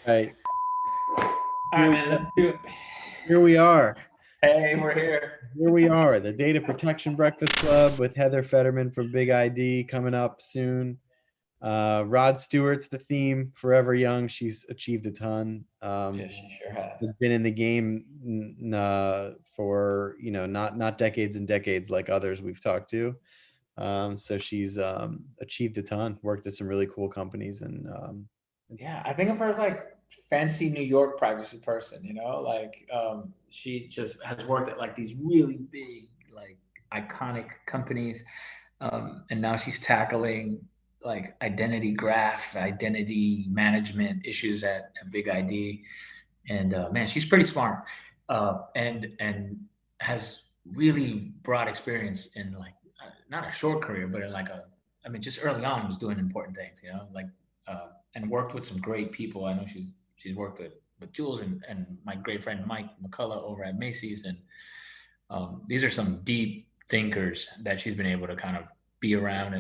Right. All right, man, let's do it. Here we are. Hey, we're here. Here we are. The Data Protection Breakfast Club with Heather Federman from Big ID coming up soon. Rod Stewart's the theme. Forever young. She's achieved a ton. Yeah, she sure has. Has been in the game for not decades and decades like others we've talked to. So she's achieved a ton. Worked at some really cool companies and Yeah, I think of her as like fancy New York privacy person, like she just has worked at like these really big, like iconic companies. And now she's tackling like identity graph, identity management issues at Big ID. And man, she's pretty smart, and has really broad experience in like not a short career, but in like I mean, just early on was doing important things, like and worked with some great people. I know she's worked with Jules and my great friend Mike McCullough over at Macy's, and these are some deep thinkers that she's been able to kind of be around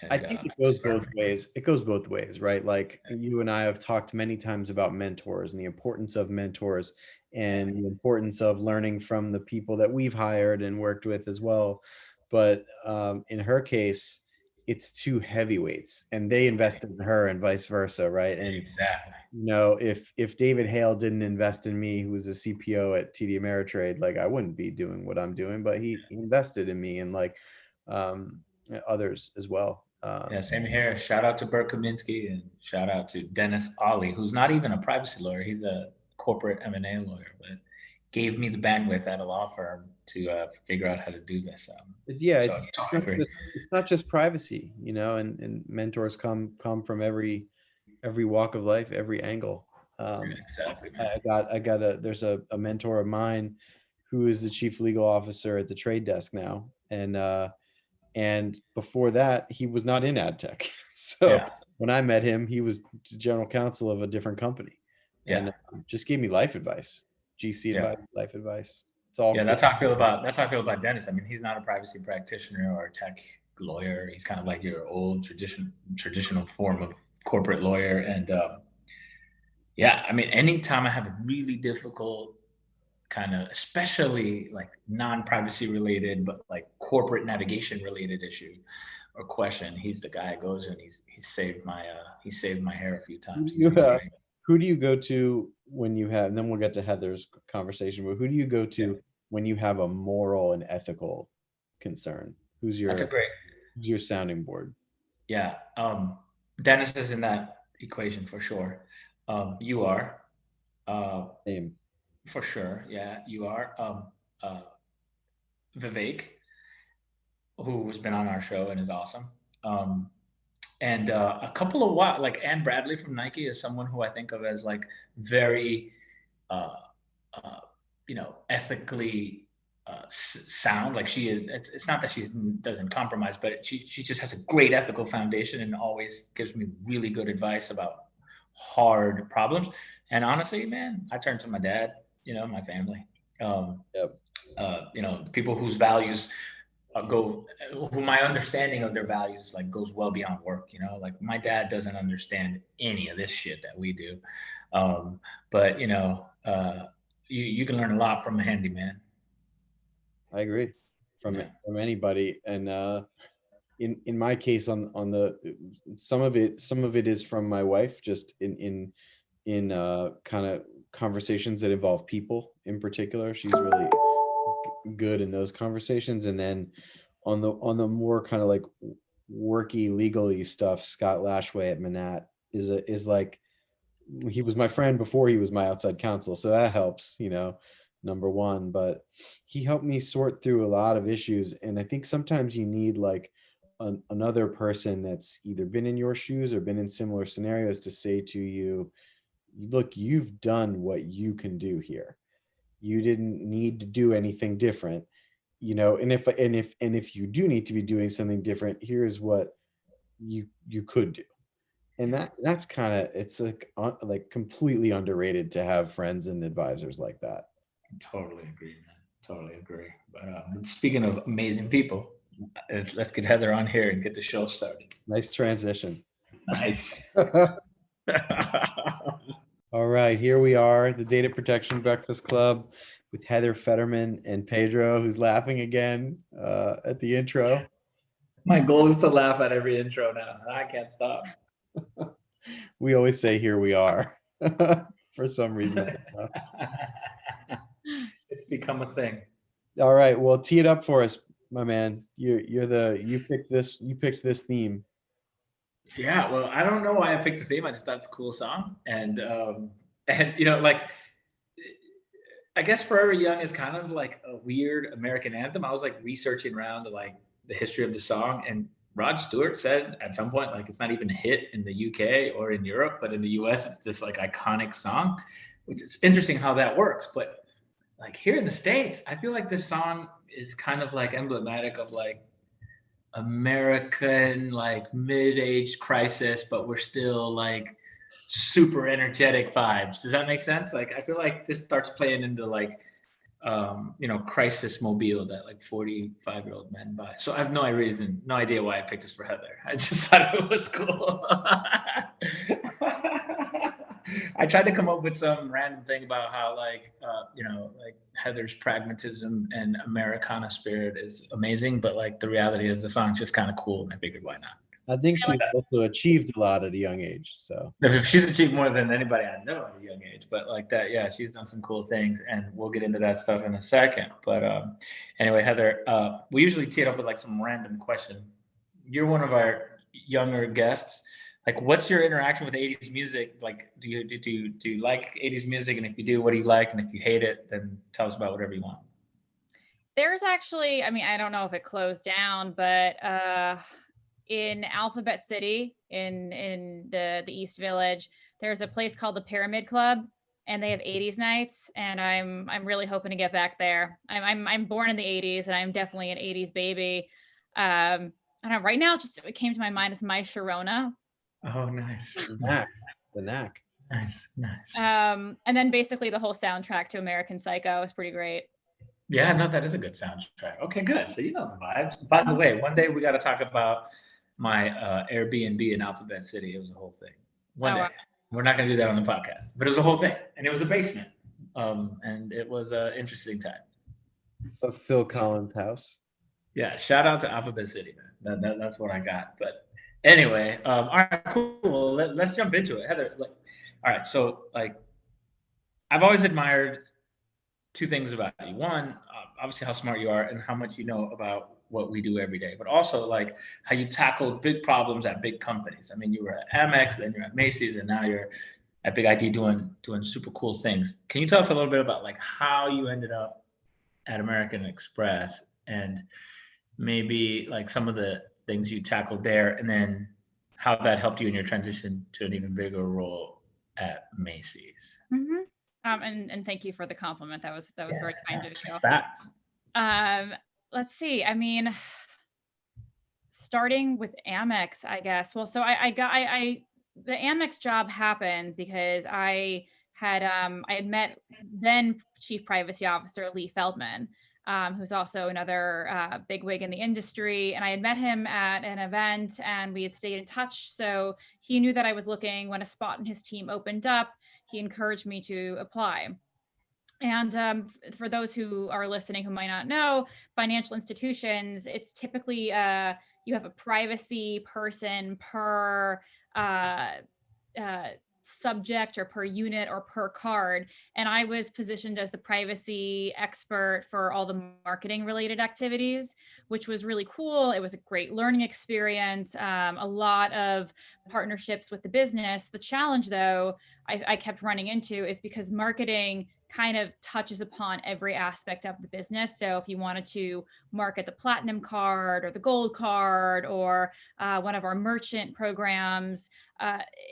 I and think it goes just both learn from. ways. It goes both ways, right? Like you and I have talked many times about mentors and the importance of mentors Yeah, and the importance of learning from the people that we've hired and worked with as well. But in her case, it's two heavyweights, and they invested in her, and vice versa, right? And exactly. if David Hale didn't invest in me, who was a CPO at TD Ameritrade, like I wouldn't be doing what I'm doing. But he invested in me, and like um, others as well. Yeah, same here. Shout out to Bert Kaminsky and shout out to Dennis Ollie, who's not even a privacy lawyer. He's a corporate M&A lawyer, but gave me the bandwidth at a law firm to figure out how to do this. Yeah, So it's I it's totally not agree. just it's not just privacy, and mentors come from every walk of life, every angle. Yeah, Um, exactly, man. I got there's a mentor of mine who is the chief legal officer at the trade desk now, and before that he was not in ad tech. So Yeah, when I met him, he was general counsel of a different company, yeah, and just gave me life advice, GC yeah. advice, life advice. It's all Yeah, cool. that's how I feel about Dennis. I mean, he's not a privacy practitioner or a tech lawyer. He's kind of like your old traditional form of corporate lawyer. And yeah, I mean, anytime I have a really difficult kind of, especially like non-privacy related, but like corporate navigation related issue or question, he's the guy that goes and he's saved my hair a few Who times. do He's you he's great. who do you go to when you have, and then we'll get to Heather's conversation, but who do you go Yeah, to when you have a moral and ethical concern? Who's that's a your great. who's your sounding board? Yeah, Dennis is in that equation for sure. You are, uh, Name. for sure. Yeah, you are. Uh, Vivek, who's been on our show and is awesome. Um, and a couple of like Anne Bradley from Nike is someone who I think of as like very, uh, uh, ethically sound. Like she is. It's not that she doesn't compromise, but she just has a great ethical foundation and always gives me really good advice about hard problems. And honestly, man, I turn to my dad. My family. Um, Yep. People whose values who my understanding of their values like goes well beyond work. Like my dad doesn't understand any of this shit that we do, um, but you can learn a lot from a handyman. I agree. From Yeah, from anybody, and in my case, on the some of it is from my wife, just in kind of conversations that involve people in particular. She's really good in those conversations, and then on the more kind of like worky legally stuff, Scott Lashway at Manat is like, he was my friend before he was my outside counsel, so that helps, number one. But he helped me sort through a lot of issues, and I think sometimes you need like another person that's either been in your shoes or been in similar scenarios to say to you, look, you've done what you can do here. You didn't need to do anything different, and if you do need to be doing something different, here's what you could do. And that's kind of, it's like completely underrated to have friends and advisors like that. totally agree, man. Totally agree. But speaking of amazing people, let's get Heather on here and get the show started. Nice transition. Nice. All right, here we are, the Data Protection Breakfast Club with Heather Federman and Pedro, who's laughing again at the intro. My goal is to laugh at every intro now. I can't stop. We always say "here we are" for some reason. It's become a thing. All right, well, tee it up for us, my man. You picked this theme. Yeah, well, I don't know why I picked the theme. I just thought it's a cool song, and you know, like I guess Forever Young is kind of like a weird American anthem. I was like researching around the history of the song, and Rod Stewart said at some point like it's not even a hit in the UK or in Europe, but in the US it's this like iconic song, which is interesting how that works. But like here in the States, I feel like this song is kind of like emblematic of like American like mid-age crisis, but we're still like super energetic vibes. Does that make sense? Like I feel like this starts playing into like you know, crisis mobile that like 45-year-old men buy. So I have no idea why I picked this for Heather. I just thought it was cool. I tried to come up with some random thing about how like you know, like Heather's pragmatism and Americana spirit is amazing, but like the reality is the song's just kind of cool, and I figured why not. I think she's also achieved a lot at a young age. So She's achieved more than anybody I know at a young age, but like that, yeah, she's done some cool things, and we'll get into that stuff in a second. But anyway, Heather, we usually tee it up with like some random question. You're one of our younger guests. Like, what's your interaction with 80s music? Like, do you like 80s music? And if you do, what do you like? And if you hate it, then tell us about whatever you want. There's actually, I mean, I don't know if it closed down, but in Alphabet City, in the East Village, there's a place called the Pyramid Club, and they have 80s nights, and I'm really hoping to get back there. I'm born in the 80s, and I'm definitely an 80s baby. I don't know, right now, just it came to my mind is My Sharona. Oh, nice. the knack. Nice. And then basically the whole soundtrack to American Psycho is pretty great. Yeah, no, that is a good soundtrack. Okay, good. So you know the vibes. By the way, one day we got to talk about my Airbnb in Alphabet City. It was a whole thing. One day. We're not going to do that on the podcast, but it was a whole thing, and it was a basement, and it was an interesting time. Of Phil Collins' house. Yeah, shout out to Alphabet City, man. That's what I got. But anyway, all right, cool. Let's jump into it, Heather. Like, all right, so like, I've always admired two things about you. One, obviously how smart you are and how much you know about what we do every day, but also like how you tackle big problems at big companies. I mean, you were at Amex, then you're at Macy's, and now you're at Big ID doing super cool things. Can you tell us a little bit about like how you ended up at American Express and maybe like some of the things you tackled there, and then how that helped you in your transition to an even bigger role at Macy's? Mm-hmm. And thank you for the compliment. That was very kind of you. Facts. Let's see. I mean, starting with Amex, I guess. Well, so the Amex job happened because I had met then Chief Privacy Officer Lee Feldman, who's also another bigwig in the industry. And I had met him at an event, and we had stayed in touch. So he knew that I was looking when a spot in his team opened up. He encouraged me to apply. And for those who are listening who might not know, financial institutions, it's typically you have a privacy person per subject or per unit or per card. And I was positioned as the privacy expert for all the marketing related activities, which was really cool. It was a great learning experience, a lot of partnerships with the business. The challenge, though, I kept running into is because marketing kind of touches upon every aspect of the business. So if you wanted to market the platinum card or the gold card or one of our merchant programs,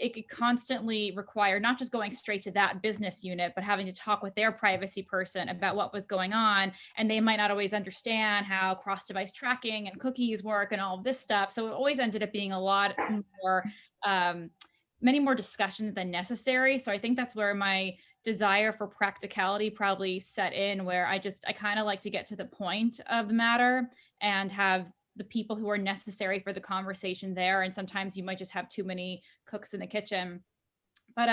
it could constantly require not just going straight to that business unit, but having to talk with their privacy person about what was going on. And they might not always understand how cross-device tracking and cookies work and all of this stuff. So it always ended up being a lot more, many more discussions than necessary. So I think that's where my desire for practicality probably set in, where I kind of like to get to the point of the matter and have the people who are necessary for the conversation there. And sometimes you might just have too many cooks in the kitchen. But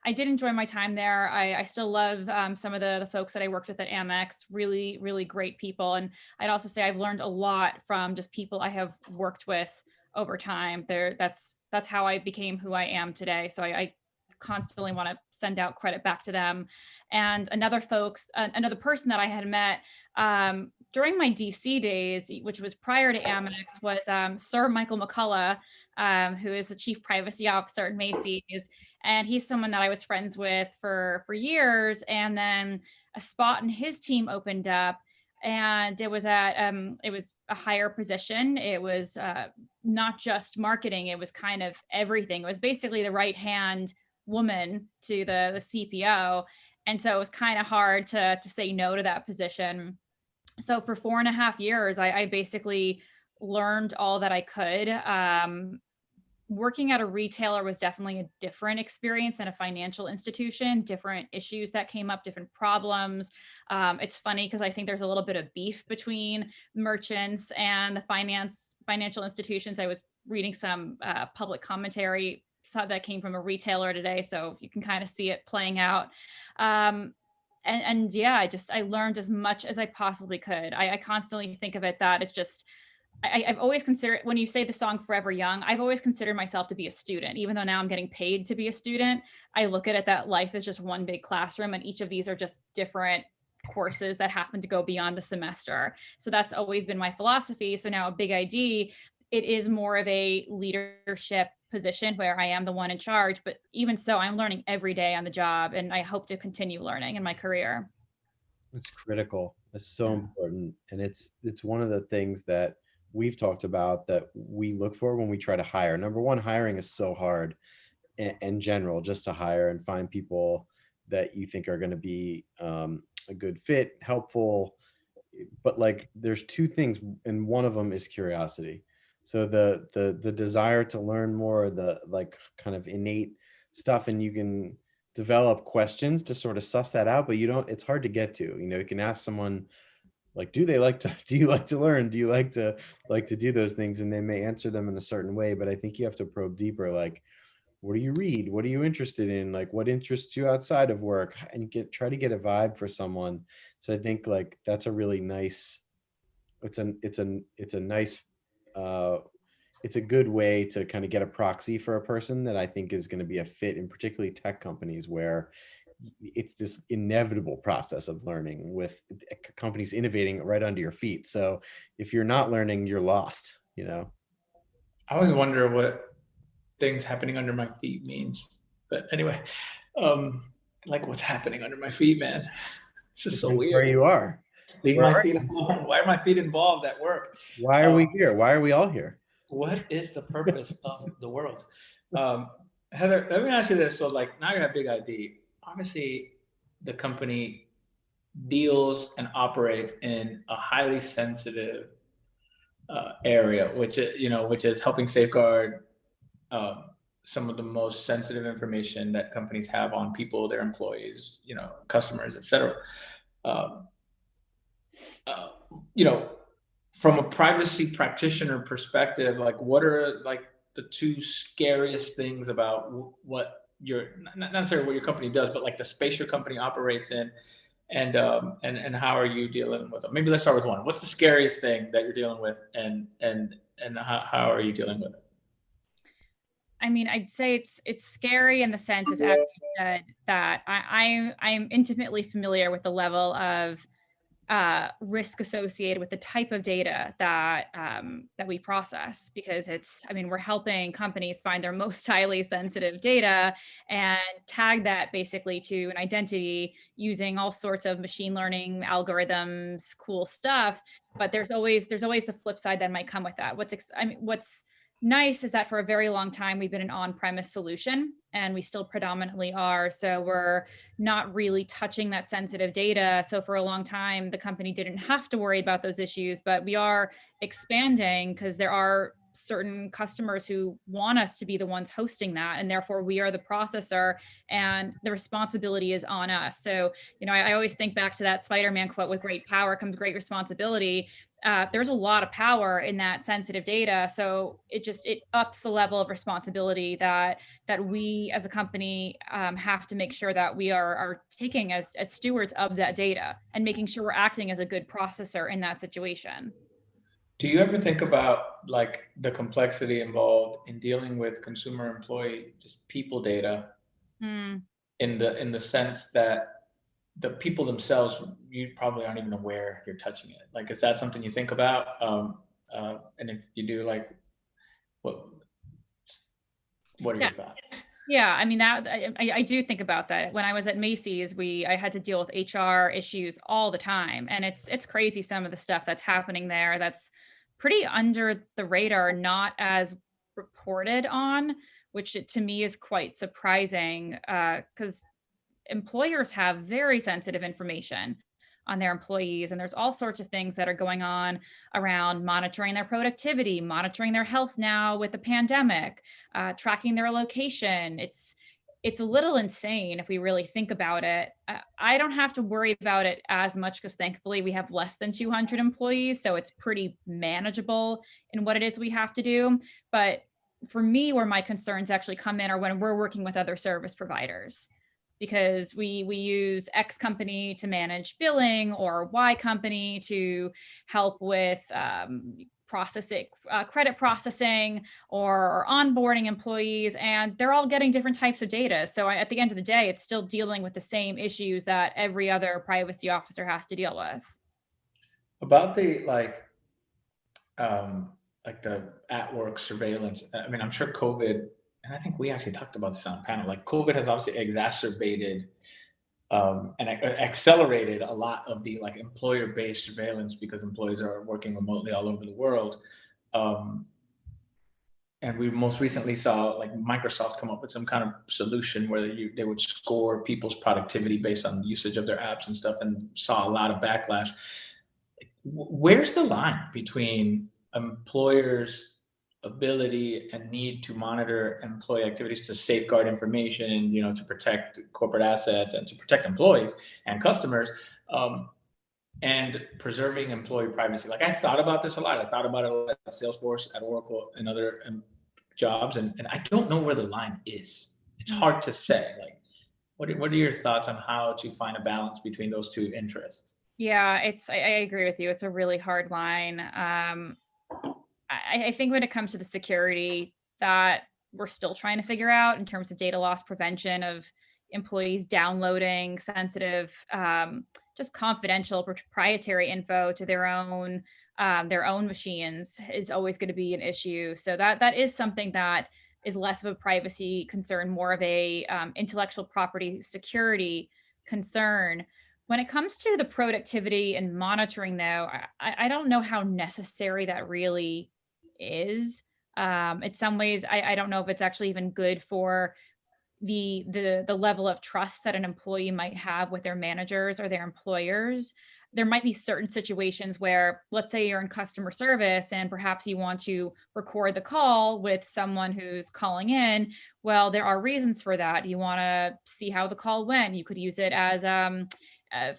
I did enjoy my time there. I still love some of the folks that I worked with at Amex, really, really great people. And I'd also say I've learned a lot from just people I have worked with over time. That's how I became who I am today. So I constantly want to send out credit back to them. And another person that I had met during my DC days, which was prior to Amex, was Sir Michael McCullough, who is the Chief Privacy Officer at Macy's. And he's someone that I was friends with for years. And then a spot in his team opened up, and it was a higher position. It was not just marketing, it was kind of everything. It was basically the right hand woman to the CPO. And so it was kind of hard to say no to that position. So for 4.5 years, I basically learned all that I could. Working at a retailer was definitely a different experience than a financial institution, different issues that came up, different problems. It's funny because I think there's a little bit of beef between merchants and the financial institutions. I was reading some public commentary that came from a retailer today, so you can kind of see it playing out. And yeah, I learned as much as I possibly could. I constantly think of it that it's just, I've always considered, when you say the song Forever Young, I've always considered myself to be a student. Even though now I'm getting paid to be a student, I look at it that life is just one big classroom, and each of these are just different courses that happen to go beyond the semester. So that's always been my philosophy. So now at Big ID, it is more of a leadership position where I am the one in charge, but even so, I'm learning every day on the job, and I hope to continue learning in my career. It's critical. It's so important. And it's one of the things that we've talked about that we look for when we try to hire. Number one, hiring is so hard in general, just to hire and find people that you think are going to be a good fit, helpful. But like, there's two things, and one of them is curiosity. So the desire to learn more, the like kind of innate stuff, and you can develop questions to sort of suss that out, but you don't, it's hard to get to. You can ask someone like, do you like to learn? Do you like to do those things? And they may answer them in a certain way, but I think you have to probe deeper. Like, what do you read? What are you interested in? Like, what interests you outside of work? And try to get a vibe for someone. So I think like that's a really nice, it's a nice, uh, it's a good way to kind of get a proxy for a person that I think is going to be a fit in particularly tech companies, where it's this inevitable process of learning with companies innovating right under your feet. So if you're not learning, you're lost. I always wonder what things happening under my feet means. But anyway, like what's happening under my feet, man? It's just so weird. Where you are. Leave my feet alone. Why are my feet involved at work? Why are we here? Why are we all here? What is the purpose of the world? Heather, let me ask you this. So like now you're at Big ID. Obviously, the company deals and operates in a highly sensitive area, which is helping safeguard some of the most sensitive information that companies have on people, their employees, customers, etc. From a privacy practitioner perspective, like what are like the two scariest things about what not necessarily what your company does, but like the space your company operates in, and how are you dealing with them? Maybe let's start with one. What's the scariest thing that you're dealing with, and how are you dealing with it? I mean, I'd say it's scary in the sense, as Ashley said, that I'm intimately familiar with the level of risk associated with the type of data that we process, because we're helping companies find their most highly sensitive data and tag that basically to an identity using all sorts of machine learning algorithms, cool stuff. But there's always the flip side that might come with that. What's nice is that for a very long time we've been an on-premise solution, and we still predominantly are. So we're not really touching that sensitive data. So for a long time, the company didn't have to worry about those issues, but we are expanding because there are certain customers who want us to be the ones hosting that, and therefore we are the processor, and the responsibility is on us. So I always think back to that Spider-Man quote, with great power comes great responsibility. there's a lot of power in that sensitive data. So it ups the level of responsibility that we as a company have to make sure that we are taking as stewards of that data and making sure we're acting as a good processor in that situation. Do you ever think about like the complexity involved in dealing with consumer employee, just people data, Mm. in the sense that the people themselves, you probably aren't even aware you're touching it. Like, is that something you think about? And if you do, like, what what are Yeah. your thoughts? Yeah, I mean that I do think about that. When I was at Macy's, I had to deal with HR issues all the time, and it's crazy some of the stuff that's happening there that's pretty under the radar, not as reported on, which to me is quite surprising because employers have very sensitive information on their employees, and there's all sorts of things that are going on around monitoring their productivity, monitoring their health now with the pandemic, tracking their location. It's a little insane if we really think about it. I don't have to worry about it as much because thankfully we have less than 200 employees, so it's pretty manageable in what it is we have to do. But for me, where my concerns actually come in are when we're working with other service providers, because we use X company to manage billing or Y company to help with processing, credit processing or onboarding employees, and they're all getting different types of data. So at the end of the day, it's still dealing with the same issues that every other privacy officer has to deal with. About the like the at work surveillance. I mean, I'm sure COVID, and I think we actually talked about this on a panel. Like COVID has obviously exacerbated and accelerated a lot of the like employer-based surveillance because employees are working remotely all over the world. And we most recently saw like Microsoft come up with some kind of solution where they would score people's productivity based on usage of their apps and stuff, and saw a lot of backlash. Where's the line between employers' ability and need to monitor employee activities to safeguard information, you know, to protect corporate assets and to protect employees and customers, and preserving employee privacy? Like, I've thought about this a lot. I thought about it a lot at Salesforce, at Oracle, and other jobs, and I don't know where the line is. It's hard to say. Like, what are your thoughts on how to find a balance between those two interests? Yeah, I agree with you. It's a really hard line. I think when it comes to the security that we're still trying to figure out in terms of data loss prevention of employees downloading sensitive, just confidential proprietary info to their own machines is always going to be an issue. So that is something that is less of a privacy concern, more of a intellectual property security concern. When it comes to the productivity and monitoring, though, I don't know how necessary that really is. In some ways, I don't know if it's actually even good for the level of trust that an employee might have with their managers or their employers. There might be certain situations where, let's say you're in customer service and perhaps you want to record the call with someone who's calling in. Well, there are reasons for that. You want to see how the call went. You could use it as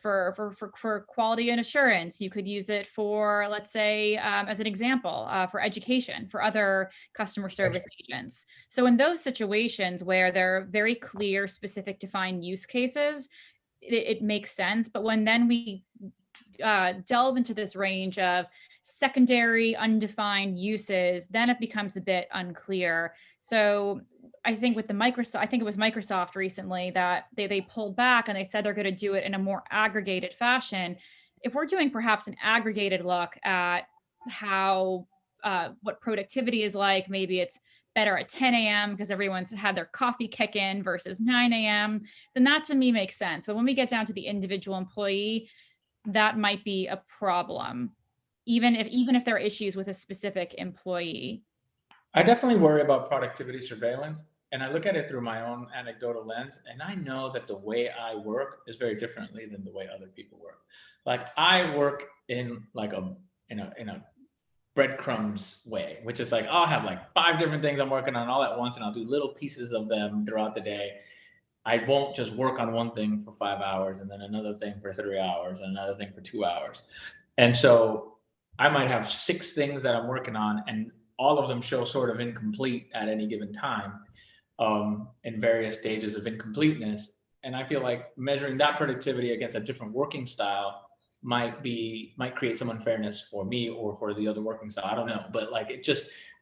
for quality and assurance. You could use it for, let's say, as an example, for education, for other customer service agents. So in those situations where there are very clear, specific, defined use cases, it makes sense. But when then we delve into this range of secondary, undefined uses, then it becomes a bit unclear. So I think with I think it was Microsoft recently that they pulled back and they said they're going to do it in a more aggregated fashion. If we're doing perhaps an aggregated look at how what productivity is like, maybe it's better at 10 a.m. because everyone's had their coffee kick in versus 9 a.m., then that to me makes sense. But when we get down to the individual employee, that might be a problem, even if there are issues with a specific employee. I definitely worry about productivity surveillance, and I look at it through my own anecdotal lens, and I know that the way I work is very differently than the way other people work. Like, I work in like in a breadcrumbs way, which is like I'll have like 5 different things I'm working on all at once, and I'll do little pieces of them throughout the day. I won't just work on one thing for 5 hours and then another thing for 3 hours and another thing for 2 hours. And so I might have 6 things that I'm working on, and all of them show sort of incomplete at any given time, in various stages of incompleteness. And I feel like measuring that productivity against a different working style might create some unfairness for me or for the other working style. I don't know, but like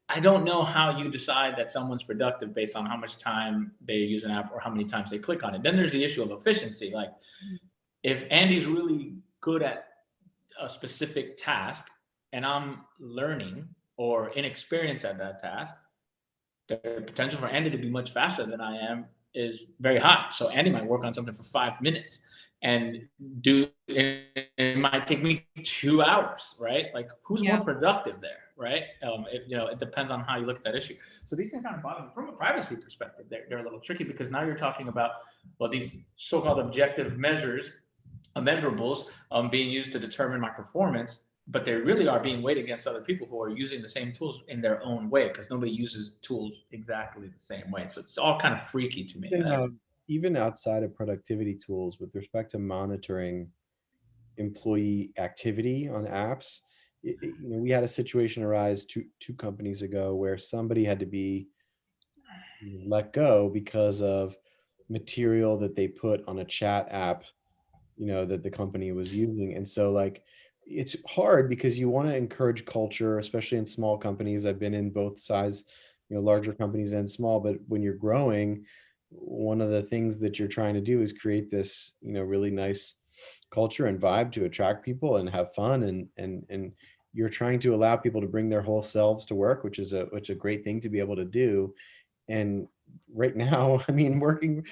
I don't know how you decide that someone's productive based on how much time they use an app or how many times they click on it. Then there's the issue of efficiency. Like if Andy's really good at a specific task and I'm learning or inexperienced at that task, the potential for Andy to be much faster than I am is very high. So Andy might work on something for 5 minutes and it might take me 2 hours, right? Like who's more productive there, right? It depends on how you look at that issue. So these things kind of bother me from a privacy perspective. They're a little tricky because now you're talking about, well, these so-called objective measurables being used to determine my performance, but they really are being weighed against other people who are using the same tools in their own way, because nobody uses tools exactly the same way. So it's all kind of freaky to me. Even outside of productivity tools, with respect to monitoring employee activity on apps, we had a situation arise two companies ago where somebody had to be let go because of material that they put on a chat app, that the company was using. And so like, it's hard because you want to encourage culture, especially in small companies. I've been in both sides, larger companies and small, but when you're growing, one of the things that you're trying to do is create this, really nice culture and vibe to attract people and have fun. And you're trying to allow people to bring their whole selves to work, which is a great thing to be able to do. And right now, I mean, working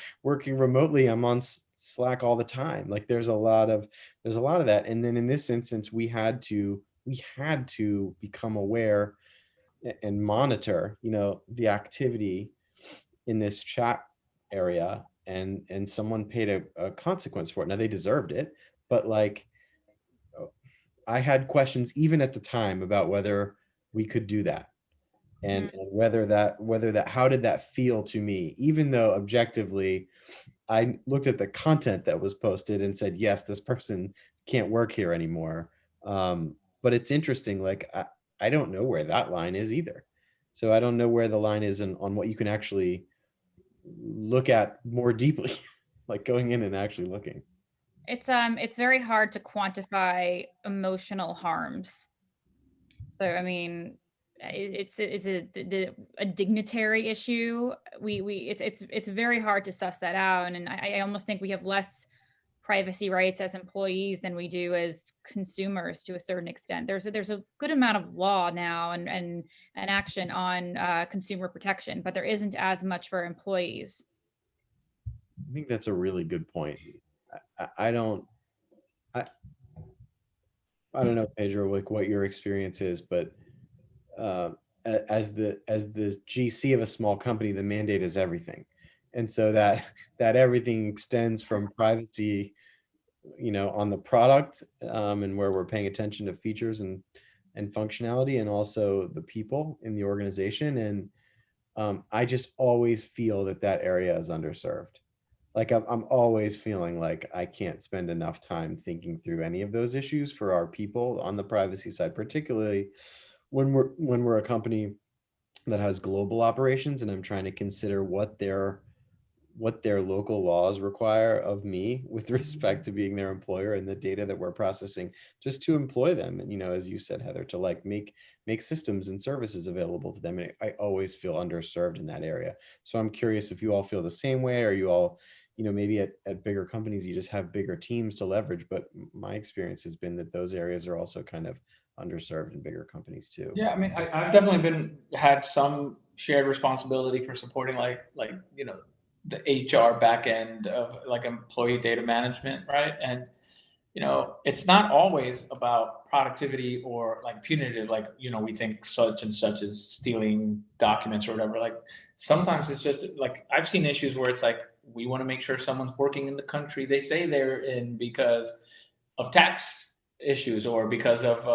remotely, I'm on Slack all the time. Like there's a lot of that. And then in this instance, we had to become aware and monitor, the activity in this chat area, and someone paid a consequence for it. Now they deserved it, but like I had questions even at the time about whether we could do that. And whether that how did that feel to me, even though objectively I looked at the content that was posted and said, yes, this person can't work here anymore. But it's interesting, like I don't know where that line is either. So I don't know where the line is on what you can actually look at more deeply, like going in and actually looking. It's very hard to quantify emotional harms. So I mean, it's a dignitary issue. It's very hard to suss that out, and I almost think we have less privacy rights as employees than we do as consumers to a certain extent. There's a good amount of law now and action on consumer protection, but there isn't as much for employees. I think that's a really good point. I don't know, Pedro, like what your experience is, but as the GC of a small company, the mandate is everything, and so that everything extends from privacy, on the product, and where we're paying attention to features and functionality, and also the people in the organization. And I just always feel that area is underserved. Like I'm always feeling like I can't spend enough time thinking through any of those issues for our people on the privacy side, particularly when we're a company that has global operations, and I'm trying to consider what their local laws require of me with respect to being their employer and the data that we're processing just to employ them. And, as you said, Heather, to like make systems and services available to them. And I always feel underserved in that area. So I'm curious if you all feel the same way, or you all, maybe at bigger companies, you just have bigger teams to leverage. But my experience has been that those areas are also kind of underserved in bigger companies too. Yeah, I mean, I've definitely had some shared responsibility for supporting the HR back end of like employee data management, right? And it's not always about productivity or like punitive, like we think such and such is stealing documents or whatever. Like sometimes it's just like I've seen issues where it's like we want to make sure someone's working in the country they say they're in because of tax issues or because of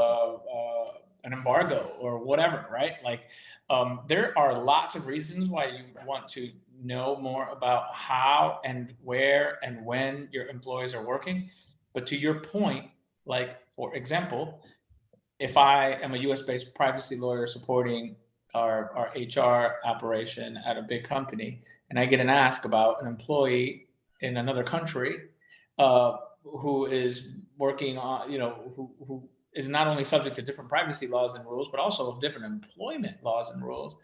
an embargo or whatever, right? Like there are lots of reasons why you want to know more about how and where and when your employees are working. But to your point, like for example, if I am a US-based privacy lawyer supporting our HR operation at a big company, and I get an ask about an employee in another country who is working on, who is not only subject to different privacy laws and rules, but also different employment laws and rules,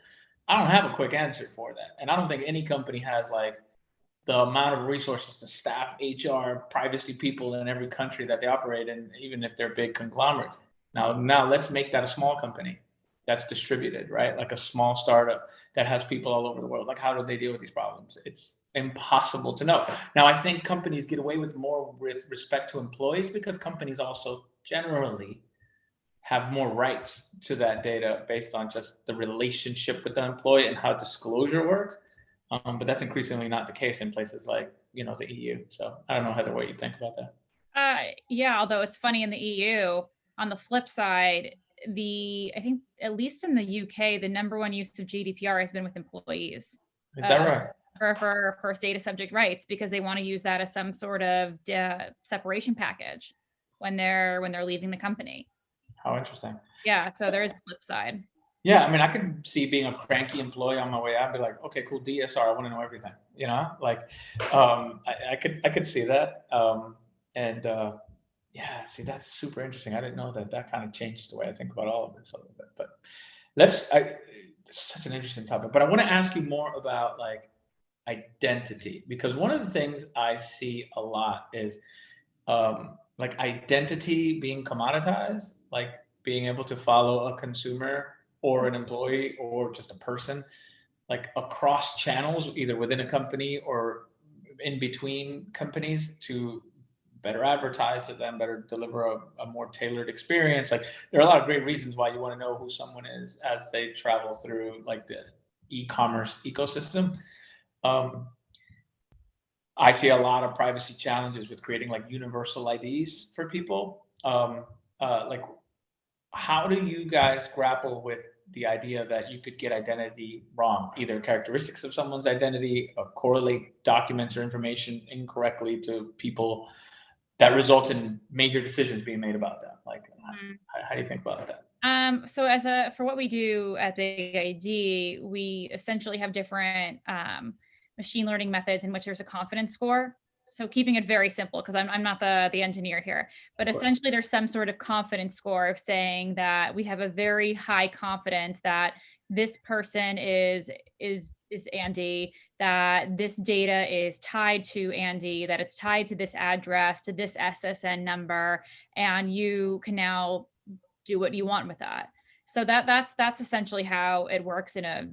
I don't have a quick answer for that. And I don't think any company has like the amount of resources to staff HR privacy people in every country that they operate in, even if they're big conglomerates. Now let's make that a small company that's distributed, right? Like a small startup that has people all over the world. Like, how do they deal with these problems? It's impossible to know. Now, I think companies get away with more with respect to employees because companies also generally have more rights to that data based on just the relationship with the employee and how disclosure works. But that's increasingly not the case in places like, the EU. So I don't know, Heather, what you think about that. Yeah, although it's funny in the EU, on the flip side, I think at least in the UK, the number one use of GDPR has been with employees. Is that right? For first data subject rights, because they want to use that as some sort of separation package when they're leaving the company. How interesting. Yeah, so there is a flip side. Yeah, I mean, I could see being a cranky employee on my way out, be like, okay, cool, DSR, I want to know everything, I could see that. Yeah, see, that's super interesting. I didn't know that kind of changed the way I think about all of this a little bit, but it's such an interesting topic, but I want to ask you more about like identity, because one of the things I see a lot is like identity being commoditized, like being able to follow a consumer or an employee or just a person, like across channels, either within a company or in between companies, to better advertise to them, better deliver a more tailored experience. Like, there are a lot of great reasons why you want to know who someone is as they travel through like the e-commerce ecosystem. I see a lot of privacy challenges with creating like universal IDs for people. Like, how do you guys grapple with the idea that you could get identity wrong, either characteristics of someone's identity or correlate documents or information incorrectly to people that result in major decisions being made about them? Like, how do you think about that? So for what we do at Big ID, we essentially have different machine learning methods in which there's a confidence score. So keeping it very simple, because I'm not the engineer here, but essentially there's some sort of confidence score of saying that we have a very high confidence that this person is Andy, that this data is tied to Andy, that it's tied to this address, to this SSN number, and you can now do what you want with that. So that's essentially how it works in a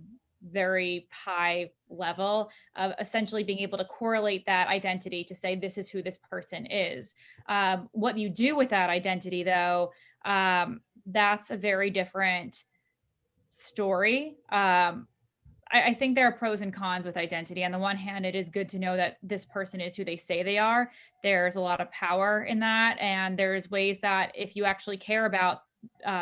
very high level of essentially being able to correlate that identity to say this is who this person is. What you do with that identity, though, that's a very different story. I think there are pros and cons with identity. On the one hand, it is good to know that this person is who they say they are. There's a lot of power in that. And there's ways that if you actually care about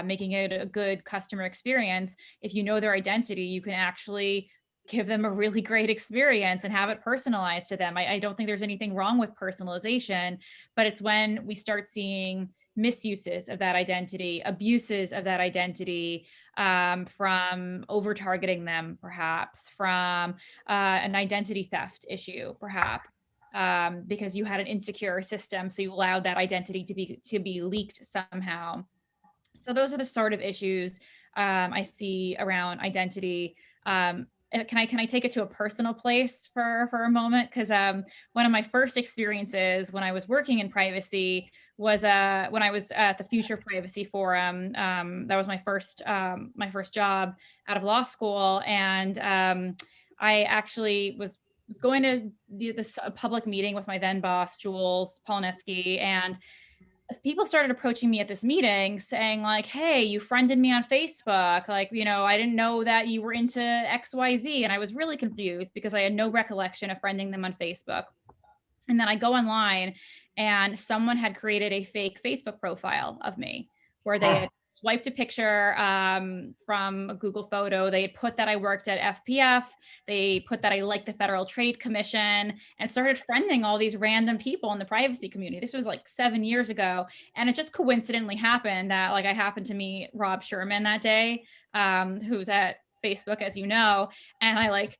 making it a good customer experience, if you know their identity, you can actually give them a really great experience and have it personalized to them. I don't think there's anything wrong with personalization, but it's when we start seeing misuses of that identity, abuses of that identity, from over targeting them, perhaps from an identity theft issue, perhaps because you had an insecure system, so you allowed that identity to be leaked somehow. So those are the sort of issues I see around identity. Can I take it to a personal place for a moment? Because one of my first experiences when I was working in privacy was when I was at the Future Privacy Forum. That was my first job out of law school, and I actually was going to this public meeting with my then boss, Jules Polonetsky, and people started approaching me at this meeting saying like, hey, you friended me on Facebook. Like, I didn't know that you were into XYZ. And I was really confused because I had no recollection of friending them on Facebook. And then I go online and someone had created a fake Facebook profile of me where they had swiped a picture from a Google photo. They had put that I worked at FPF. They put that I liked the Federal Trade Commission, and started friending all these random people in the privacy community. This was like 7 years ago. And it just coincidentally happened that like I happened to meet Rob Sherman that day, who's at Facebook, as you know. And I like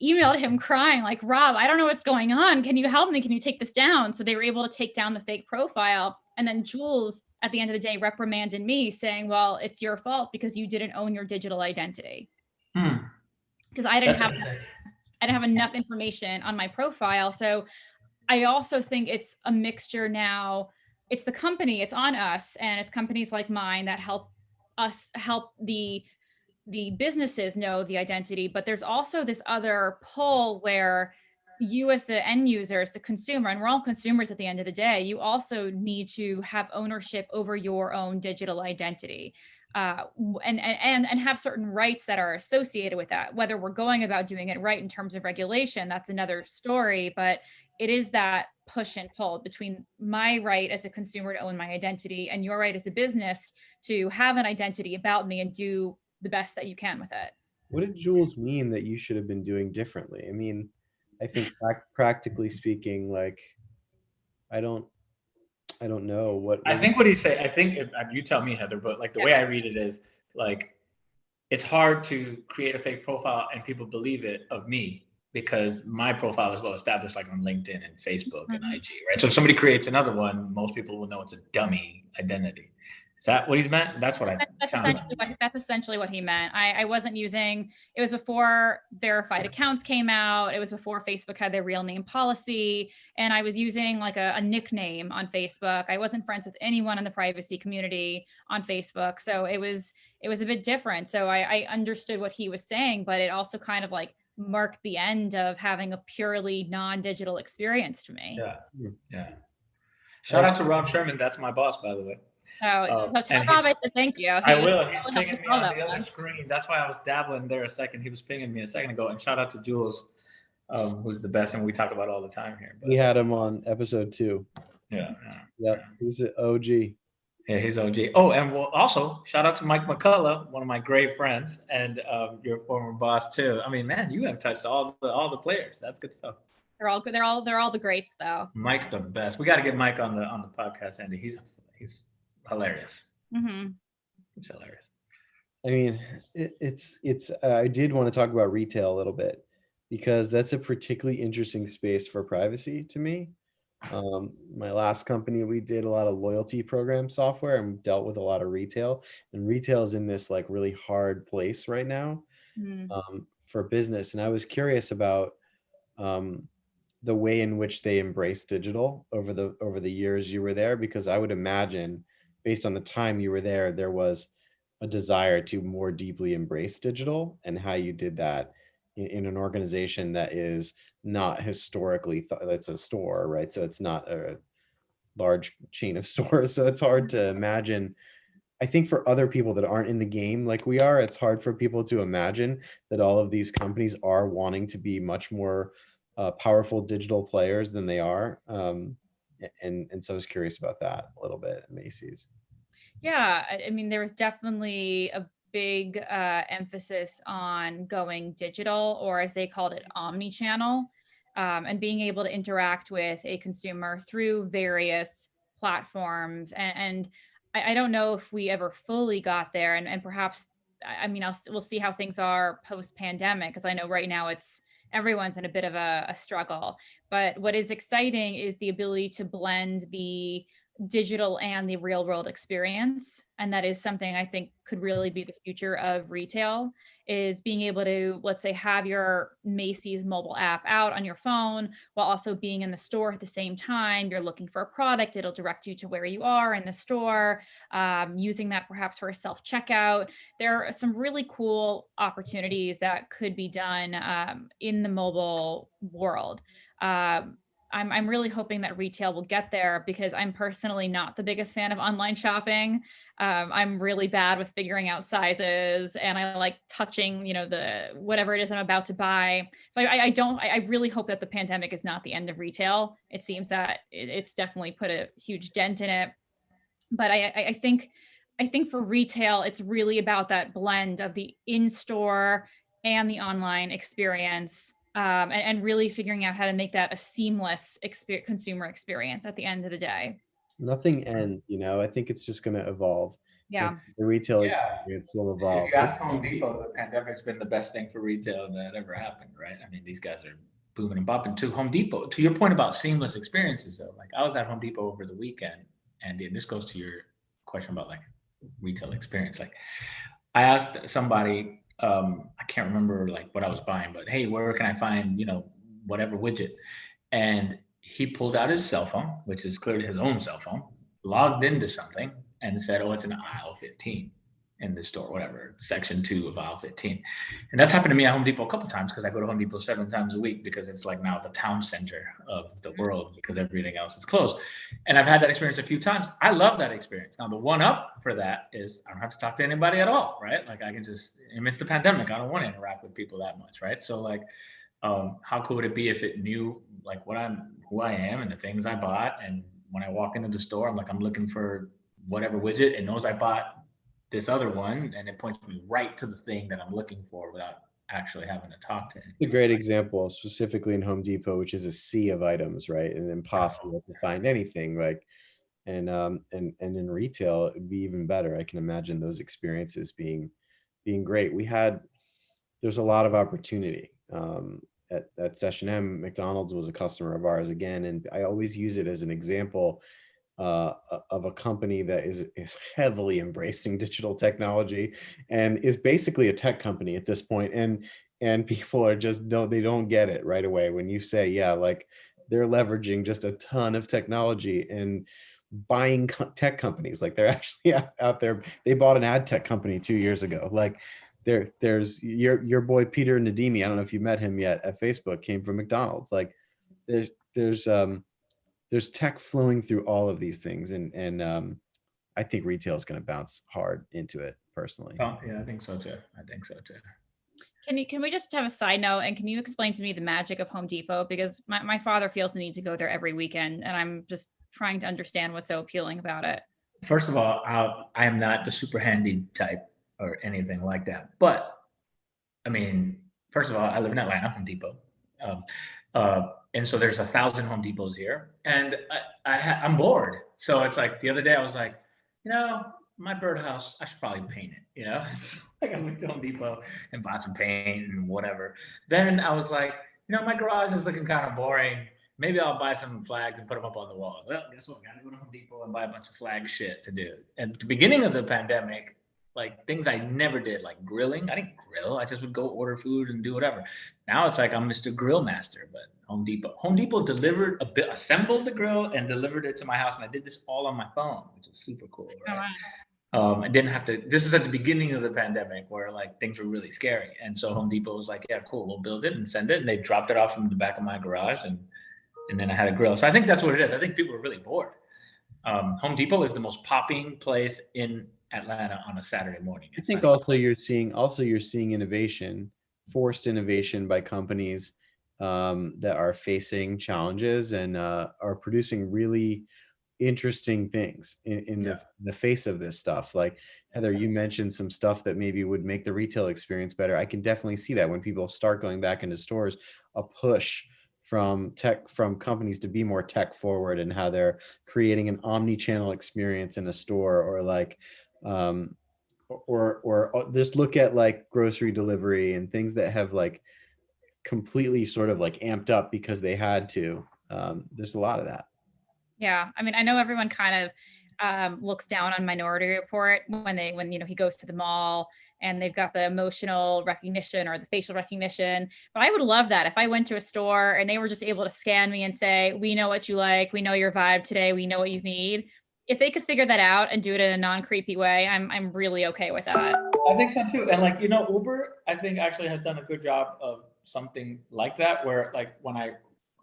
emailed him crying, like, Rob, I don't know what's going on. Can you help me? Can you take this down? So they were able to take down the fake profile. And then Jules, at the end of the day, reprimanded me, saying, well, it's your fault because you didn't own your digital identity. Because I didn't have enough information on my profile. So I also think it's a mixture now. It's the company, it's on us, and it's companies like mine that help the businesses know the identity. But there's also this other pull where you, as the end users, the consumer, and we're all consumers at the end of the day, you also need to have ownership over your own digital identity, and have certain rights that are associated with that. Whether we're going about doing it right in terms of regulation, that's another story. But it is that push and pull between my right as a consumer to own my identity and your right as a business to have an identity about me and do the best that you can with it. What did Jules mean that you should have been doing differently? I mean, I think practically speaking, like, I don't know what. I think what he's saying, I think, you tell me, Heather, but like the way I read it is like, it's hard to create a fake profile and people believe it of me because my profile is well established, like on LinkedIn and Facebook and IG, right? So if somebody creates another one, most people will know it's a dummy identity. Is that what he's meant? That's what that's essentially what he meant. I wasn't using, it was before verified accounts came out. It was before Facebook had their real name policy. And I was using like a nickname on Facebook. I wasn't friends with anyone in the privacy community on Facebook. So it was a bit different. So I understood what he was saying, but it also kind of like marked the end of having a purely non-digital experience to me. Yeah. Shout out to Rob Sherman. That's my boss, by the way. So tell Rob I said thank you. I will. He's pinging me on the other screen. That's why I was dabbling there a second. He was pinging me a second ago. And shout out to Jules, who's the best, and we talk about all the time here. But we had him on episode 2. Yeah. He's an OG. Yeah, he's OG. Oh, and we'll also shout out to Mike McCullough, one of my great friends, and your former boss too. I mean, man, you have touched all the players. That's good stuff. They're all good. They're all the greats, though. Mike's the best. We got to get Mike on the podcast, Andy. He's hilarious. It's hilarious. I mean, it's I did want to talk about retail a little bit because that's a particularly interesting space for privacy to me. My last company, we did a lot of loyalty program software and dealt with a lot of retail, and retail is in this like really hard place right now for business. And I was curious about the way in which they embrace digital over the years you were there, because I would imagine based on the time you were there, there was a desire to more deeply embrace digital, and how you did that in an organization that is not historically, it's a store, right? So it's not a large chain of stores. So it's hard to imagine. I think for other people that aren't in the game like we are, it's hard for people to imagine that all of these companies are wanting to be much more powerful digital players than they are. And so I was curious about that a little bit at Macy's. Yeah, I mean, there was definitely a big emphasis on going digital, or as they called it, omni-channel, and being able to interact with a consumer through various platforms. And I don't know if we ever fully got there, and perhaps, I mean, we'll see how things are post-pandemic, because I know right now everyone's in a bit of a struggle. But what is exciting is the ability to blend the digital and the real world experience. And that is something I think could really be the future of retail, is being able to, let's say, have your Macy's mobile app out on your phone while also being in the store at the same time. You're looking for a product, it'll direct you to where you are in the store, using that perhaps for a self-checkout. There are some really cool opportunities that could be done in the mobile world. I'm really hoping that retail will get there, because I'm personally not the biggest fan of online shopping. I'm really bad with figuring out sizes, and I like touching, the whatever it is I'm about to buy. So I really hope that the pandemic is not the end of retail. It seems that it's definitely put a huge dent in it. But I think I think for retail, it's really about that blend of the in-store and the online experience, and really figuring out how to make that a seamless consumer experience at the end of the day. Nothing ends, I think it's just going to evolve, and Yeah. the retail Yeah. experience will If evolve. you ask Home Depot, the pandemic's been the best thing for retail that ever happened, right? I mean, these guys are booming and bopping. To Home Depot, to your point about seamless experiences, though, like I was at Home Depot over the weekend, and this goes to your question about like retail experience. Like I asked somebody, I can't remember like what I was buying, but hey, where can I find, whatever widget? And he pulled out his cell phone, which is clearly his own cell phone, logged into something and said, oh, it's an aisle 15 in the store, whatever, section 2 of aisle 15. And that's happened to me at Home Depot a couple of times because I go to Home Depot 7 times a week because it's like now the town center of the world because everything else is closed. And I've had that experience a few times. I love that experience. Now, the one up for that is I don't have to talk to anybody at all, right? Like I can just, amidst the pandemic, I don't want to interact with people that much, right? So like, how cool would it be if it knew like who I am and the things I bought, and when I walk into the store, I'm looking for whatever widget, it knows I bought this other one, and it points me right to the thing that I'm looking for without actually having to talk to anyone. A great example, specifically in Home Depot, which is a sea of items, right? And impossible to find anything like, and in retail, it'd be even better. I can imagine those experiences being great. There's a lot of opportunity. At Session M, McDonald's was a customer of ours again, and I always use it as an example of a company that is heavily embracing digital technology and is basically a tech company at this point. And people are just they don't get it right away when you say, yeah, like they're leveraging just a ton of technology and buying tech companies. Like they're actually out there. They bought an ad tech company 2 years ago. Like there's your boy Peter Nadimi. I don't know if you met him yet at Facebook. Came from McDonald's. Like there's tech flowing through all of these things, and I think retail is going to bounce hard into it personally. Oh, yeah, I think so too. Can we just have a side note, and can you explain to me the magic of Home Depot? Because my father feels the need to go there every weekend, and I'm just trying to understand what's so appealing about it. First of all, I am not the super handy type or anything like that. But I mean, first of all, I live in Atlanta, Home Depot. And so there's 1,000 Home Depots here, and I'm bored. So it's like the other day I was like, my birdhouse, I should probably paint it. It's like I went to Home Depot and bought some paint and whatever. Then I was like, my garage is looking kind of boring. Maybe I'll buy some flags and put them up on the wall. Well, guess what? I gotta go to Home Depot and buy a bunch of flag shit to do. And at the beginning of the pandemic, like things I never did, like grilling. I didn't grill. I just would go order food and do whatever. Now it's like I'm Mr. Grill Master, but Home Depot delivered assembled the grill and delivered it to my house. And I did this all on my phone, which is super cool. Right? Oh, wow. I didn't have to, this is at the beginning of the pandemic where like things were really scary. And so Home Depot was like, yeah, cool, we'll build it and send it. And they dropped it off from the back of my garage, and then I had a grill. So I think that's what it is. I think people are really bored. Home Depot is the most popping place in Atlanta on a Saturday morning. I think also you're seeing innovation, forced innovation by companies that are facing challenges and are producing really interesting things in the face of this stuff. Like Heather, you mentioned some stuff that maybe would make the retail experience better. I can definitely see that when people start going back into stores, a push from companies to be more tech forward and how they're creating an omni-channel experience in a store, or like or just look at like grocery delivery and things that have like completely sort of like amped up because they had to. There's a lot of that. Yeah, I mean, I know everyone kind of looks down on Minority Report when he goes to the mall and they've got the emotional recognition or the facial recognition. But I would love that if I went to a store and they were just able to scan me and say, we know what you like, we know your vibe today, we know what you need. If they could figure that out and do it in a non-creepy way, I'm really okay with that. I think so too. And Uber, I think actually has done a good job of something like that, where like when I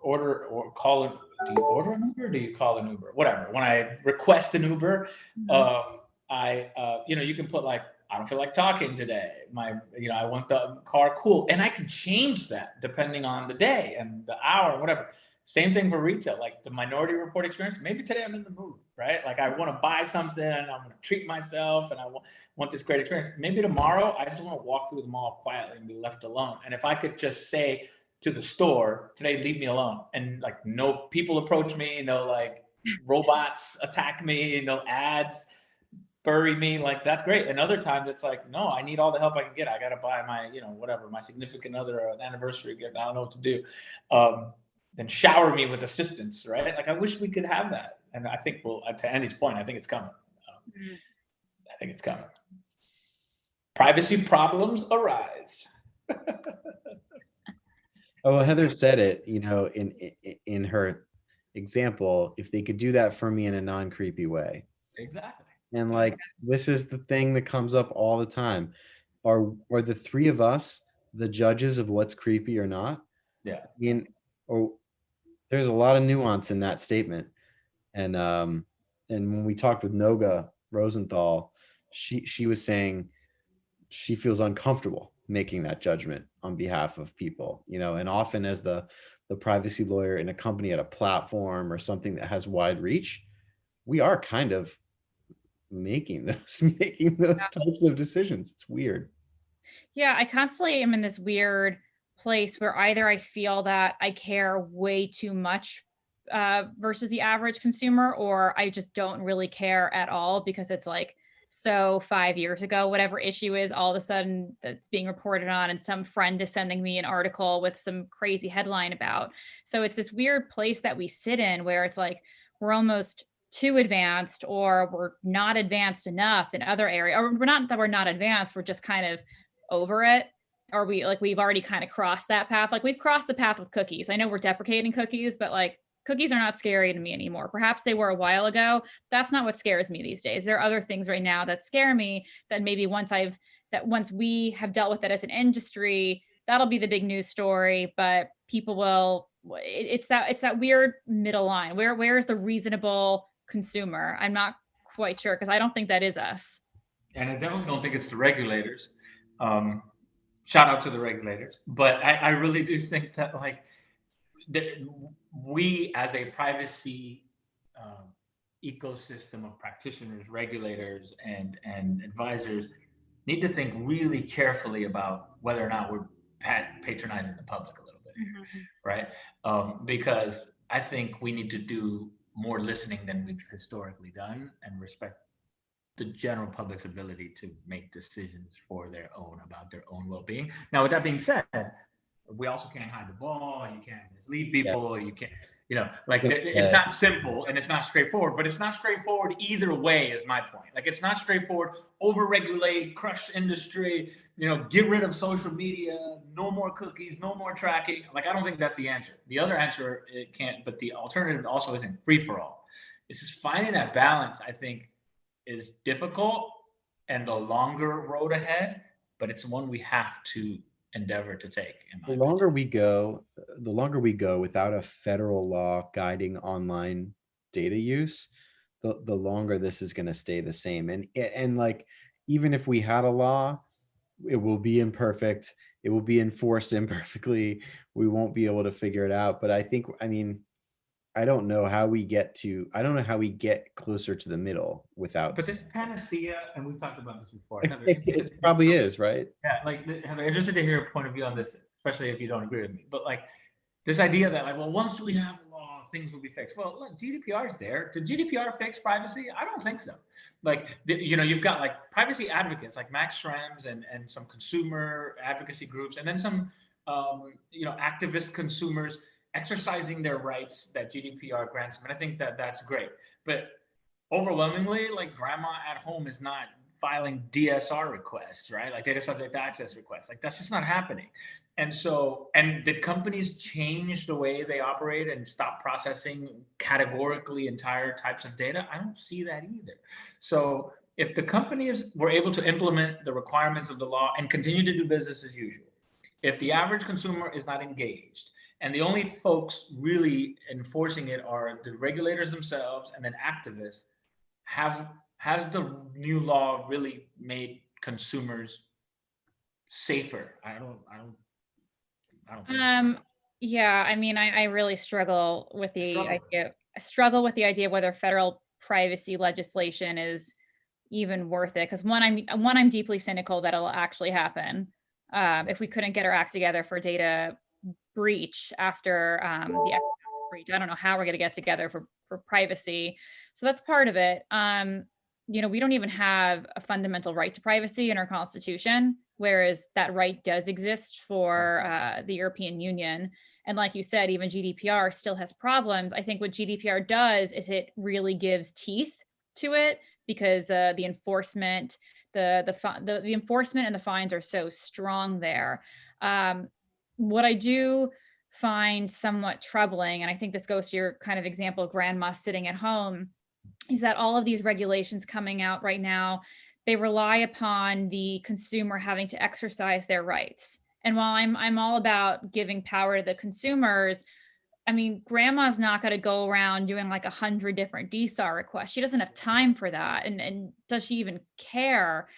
order or call it, do you order an Uber or do you call an Uber? Whatever. When I request an Uber, you can put like, I don't feel like talking today. I want the car cool. And I can change that depending on the day and the hour, whatever. Same thing for retail, like the Minority Report experience. Maybe today I'm in the mood right? Like I want to buy something and I'm going to treat myself and I want this great experience. Maybe tomorrow I just want to walk through the mall quietly and be left alone. And if I could just say to the store today, leave me alone, and like no people approach me, no like robots attack me, no ads bury me, like that's great. And other times it's like, no, I need all the help I can get. I got to buy my, whatever, my significant other or an anniversary gift. I don't know what to do. Then shower me with assistance, right? Like I wish we could have that. And I think, well, to Andy's point, I think it's coming. I think it's coming. Privacy problems arise. Oh, well, Heather said it, in her example, if they could do that for me in a non-creepy way. Exactly. And like, this is the thing that comes up all the time. Are the three of us the judges of what's creepy or not? Yeah. Or there's a lot of nuance in that statement. And when we talked with Noga Rosenthal, she was saying she feels uncomfortable making that judgment on behalf of people, and often as the privacy lawyer in a company at a platform or something that has wide reach, we are kind of making those types of decisions. It's weird. Yeah, I constantly am in this weird place where either I feel that I care way too much versus the average consumer, or I just don't really care at all because it's like, so 5 years ago, whatever issue is, all of a sudden that's being reported on, and some friend is sending me an article with some crazy headline about. So it's this weird place that we sit in where it's like we're almost too advanced, or we're not advanced enough in other areas, or we're not that we're not advanced, we're just kind of over it, or we've already kind of crossed that path. Like we've crossed the path with cookies. I know we're deprecating cookies, but like cookies are not scary to me anymore. Perhaps they were a while ago. That's not what scares me these days. There are other things right now that scare me that maybe once we have dealt with it as an industry, that'll be the big news story, but people will, it's that weird middle line. Where is the reasonable consumer? I'm not quite sure, because I don't think that is us. And I definitely don't think it's the regulators. Shout out to the regulators. But I really do think that like we as a privacy ecosystem of practitioners, regulators, and advisors need to think really carefully about whether or not we're patronizing the public a little bit, right? Because I think we need to do more listening than we've historically done, and respect the general public's ability to make decisions for their own, about their own well-being. Now, with that being said, we also can't hide the ball. You can't mislead people. You can't, like it's not simple and it's not straightforward, but it's not straightforward either way is my point. Like it's not straightforward, overregulate, crush industry, get rid of social media, no more cookies, no more tracking. Like, I don't think that's the answer. The other answer, it can't, but the alternative also isn't free for all. It's just finding that balance, I think, is difficult and the longer road ahead, but it's one we have to endeavor to take. The longer we go without a federal law guiding online data use, the longer this is going to stay the same. And like, even if we had a law, it will be imperfect. It will be enforced imperfectly. We won't be able to figure it out. But I don't know how we get closer to the middle without. But this panacea, and we've talked about this before. It probably is, right? Yeah, like I'm interested to hear your point of view on this, especially if you don't agree with me. But like this idea that like, well, once we have a law, things will be fixed. Well, look, GDPR is there. Did GDPR fix privacy? I don't think so. Like you've got like privacy advocates like Max Schrems and some consumer advocacy groups, and then some activist consumers exercising their rights that GDPR grants them. And I think that that's great. But overwhelmingly, like grandma at home is not filing DSR requests, right? Like data subject access requests. Like that's just not happening. And so, and did companies change the way they operate and stop processing categorically entire types of data? I don't see that either. So if the companies were able to implement the requirements of the law and continue to do business as usual, if the average consumer is not engaged, and the only folks really enforcing it are the regulators themselves and then activists, has the new law really made consumers safer? I don't think so. Yeah, I mean, I really struggle with the idea whether federal privacy legislation is even worth it. Because I'm deeply cynical that it'll actually happen. If we couldn't get our act together for data breach after the economic breach, I don't know how we're going to get together for privacy. So that's part of it. We don't even have a fundamental right to privacy in our constitution, whereas that right does exist for the European Union. And like you said, even GDPR still has problems. I think what GDPR does is it really gives teeth to it, because the enforcement, the enforcement and the fines are so strong there. What I do find somewhat troubling, and I think this goes to your kind of example, grandma sitting at home, is that all of these regulations coming out right now, they rely upon the consumer having to exercise their rights. And while I'm all about giving power to the consumers, I mean, grandma's not going to go around doing like 100 different DSAR requests. She doesn't have time for that. And does she even care?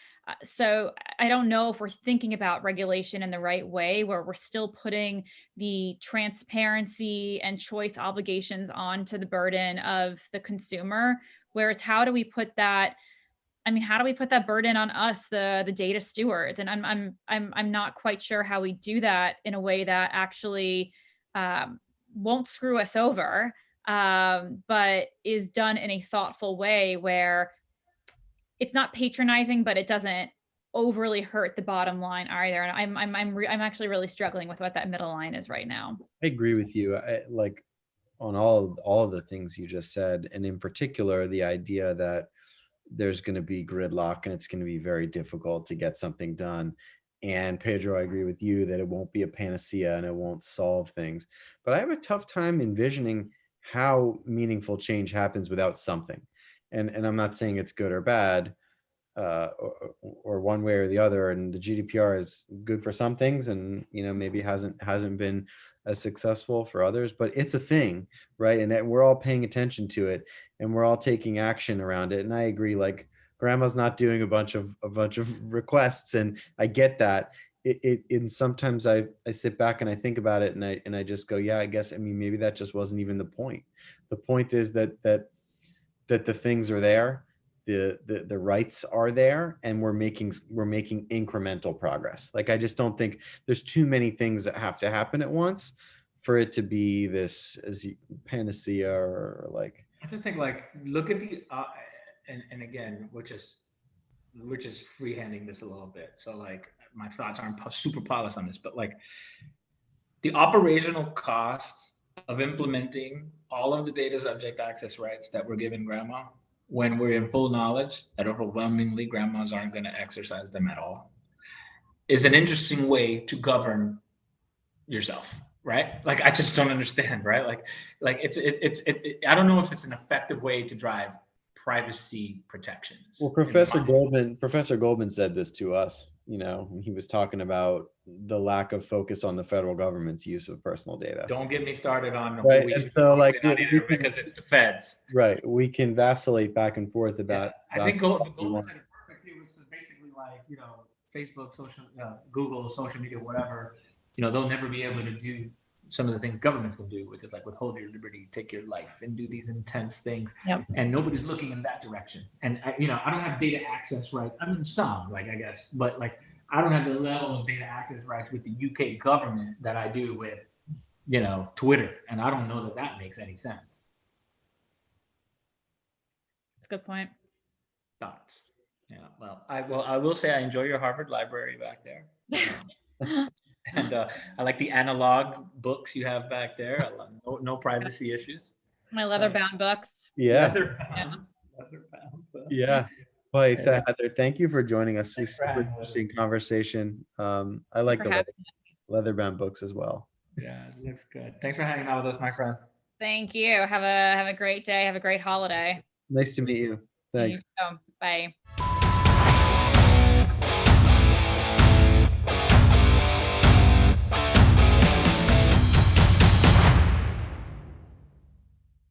So I don't know if we're thinking about regulation in the right way, where we're still putting the transparency and choice obligations onto the burden of the consumer. Whereas how do we put that burden on us, the data stewards? And I'm not quite sure how we do that in a way that actually won't screw us over, but is done in a thoughtful way where it's not patronizing, but it doesn't overly hurt the bottom line either. And I'm actually really struggling with what that middle line is right now. I agree with you. Like on all of the things you just said, and in particular, the idea that there's going to be gridlock and it's going to be very difficult to get something done. And Pedro, I agree with you that it won't be a panacea and it won't solve things. But I have a tough time envisioning how meaningful change happens without something. And I'm not saying it's good or bad, or one way or the other. And the GDPR is good for some things, and maybe hasn't been as successful for others, but it's a thing, right? And we're all paying attention to it, and we're all taking action around it. And I agree, like grandma's not doing a bunch of requests, and I get that. And sometimes I sit back and I think about it, and I just go, yeah, I guess, maybe that just wasn't even the point. The point is that the things are there, the rights are there, and we're making incremental progress. Like, I just don't think there's too many things that have to happen at once for it to be this as panacea, or like. I just think, like, look at the and again, we're just freehanding this a little bit, so like my thoughts aren't super polished on this, but like the operational costs of implementing all of the data subject access rights that were given grandma, when we're in full knowledge that overwhelmingly grandmas aren't going to exercise them at all, is an interesting way to govern yourself, right? Like, I just don't understand, right? Like it's I don't know if it's an effective way to drive privacy protections. Well, Professor Goldman said this to us, when he was talking about the lack of focus on the federal government's use of personal data. Don't get me started on right. And so, like, because it's the feds. Right. We can vacillate back and forth about. I think Goldman said it perfectly. It was basically like, Facebook, Google, social media, whatever. They'll never be able to do some of the things governments can do, which is like withhold your liberty, take your life, and do these intense things. Yep. And nobody's looking in that direction. And I don't have data access rights. I mean, some, like, I guess, but like, I don't have the level of data access rights with the UK government that I do with, Twitter. And I don't know that makes any sense. That's a good point. Thoughts? Yeah. Well, I will say I enjoy your Harvard library back there. And I like the analog books you have back there. No privacy issues. My leather-bound books. Yeah. Leather-bound. Yeah. Well, Heather, thank you for joining us. This super interesting conversation. I like the leather-bound books as well. Yeah, it looks good. Thanks for hanging out with us, my friend. Thank you. Have a great day. Have a great holiday. Nice to meet you. Thanks. Bye.